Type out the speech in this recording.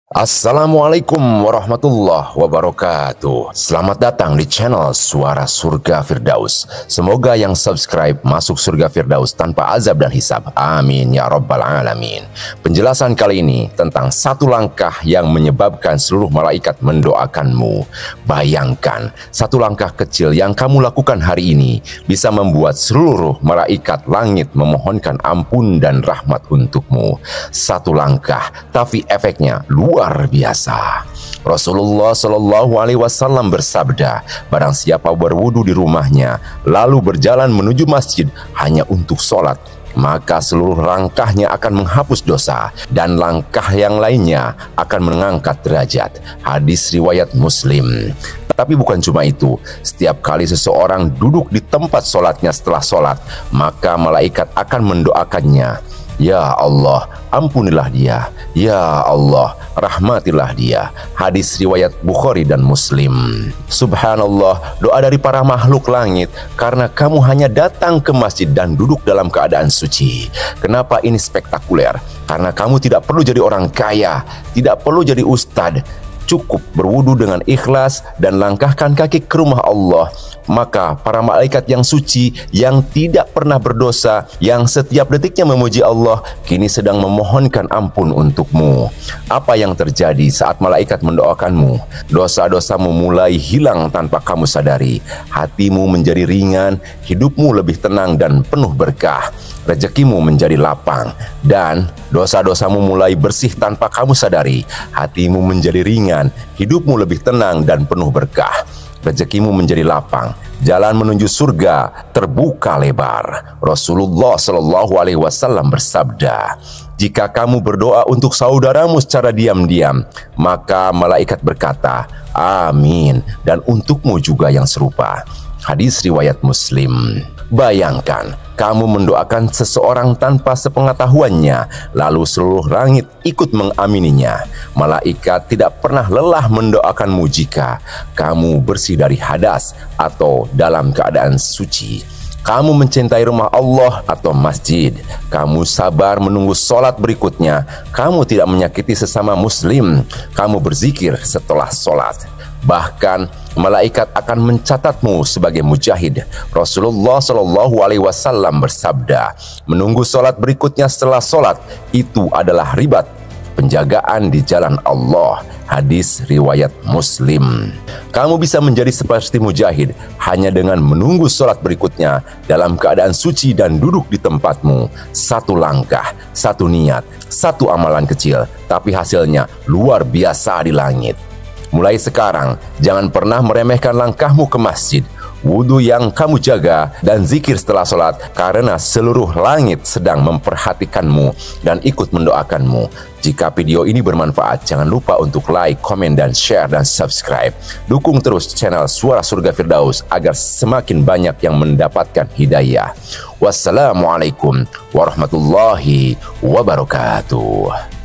Assalamualaikum warahmatullahi wabarakatuh. Selamat datang di channel Suara Surga Firdaus. Semoga yang subscribe masuk surga Firdaus tanpa azab dan hisab. Amin ya rabbal alamin. Penjelasan kali ini tentang satu langkah yang menyebabkan seluruh malaikat mendoakanmu. Bayangkan, satu langkah kecil yang kamu lakukan hari ini bisa membuat seluruh malaikat langit memohonkan ampun dan rahmat untukmu. Satu langkah, tapi efeknya luar biasa. Rasulullah Shallallahu Alaihi Wasallam bersabda, barang siapa berwudu di rumahnya lalu berjalan menuju masjid hanya untuk sholat, maka seluruh langkahnya akan menghapus dosa dan langkah yang lainnya akan mengangkat derajat. Hadis riwayat Muslim. Tapi bukan cuma itu, setiap kali seseorang duduk di tempat sholatnya setelah sholat, maka malaikat akan mendoakannya, ya Allah, ampunilah dia. Ya Allah, rahmatilah dia. Hadis riwayat Bukhari dan Muslim. Subhanallah, doa dari para makhluk langit karena kamu hanya datang ke masjid dan duduk dalam keadaan suci. Kenapa ini spektakuler? Karena kamu tidak perlu jadi orang kaya, tidak perlu jadi ustadz. Cukup berwudu dengan ikhlas dan langkahkan kaki ke rumah Allah. Maka para malaikat yang suci, yang tidak pernah berdosa, yang setiap detiknya memuji Allah, kini sedang memohonkan ampun untukmu. Apa yang terjadi saat malaikat mendoakanmu? Dosa-dosamu mulai hilang tanpa kamu sadari. Hatimu menjadi ringan, hidupmu lebih tenang dan penuh berkah. Rezekimu menjadi lapang dan dosa-dosamu mulai bersih tanpa kamu sadari. Hatimu menjadi ringan, hidupmu lebih tenang dan penuh berkah. Rezekimu menjadi lapang, jalan menuju surga terbuka lebar. Rasulullah Shallallahu Alaihi Wasallam bersabda, jika kamu berdoa untuk saudaramu secara diam-diam, maka malaikat berkata, amin, dan untukmu juga yang serupa. Hadis riwayat Muslim. Bayangkan, kamu mendoakan seseorang tanpa sepengetahuannya, lalu seluruh langit ikut mengamininya. Malaikat tidak pernah lelah mendoakanmu jika kamu bersih dari hadas atau dalam keadaan suci. Kamu mencintai rumah Allah atau masjid. Kamu sabar menunggu sholat berikutnya. Kamu tidak menyakiti sesama muslim. Kamu berzikir setelah sholat. Bahkan malaikat akan mencatatmu sebagai mujahid. Rasulullah Shallallahu Alaihi Wasallam bersabda, menunggu sholat berikutnya setelah sholat itu adalah ribat, penjagaan di jalan Allah. Hadis riwayat Muslim. Kamu bisa menjadi seperti mujahid hanya dengan menunggu sholat berikutnya dalam keadaan suci dan duduk di tempatmu. Satu langkah, satu niat, satu amalan kecil, tapi hasilnya luar biasa di langit. Mulai sekarang, jangan pernah meremehkan langkahmu ke masjid, wudu yang kamu jaga, dan zikir setelah sholat, karena seluruh langit sedang memperhatikanmu dan ikut mendoakanmu. Jika video ini bermanfaat, jangan lupa untuk like, komen, dan share, dan subscribe. Dukung terus channel Suara Surga Firdaus agar semakin banyak yang mendapatkan hidayah. Wassalamualaikum warahmatullahi wabarakatuh.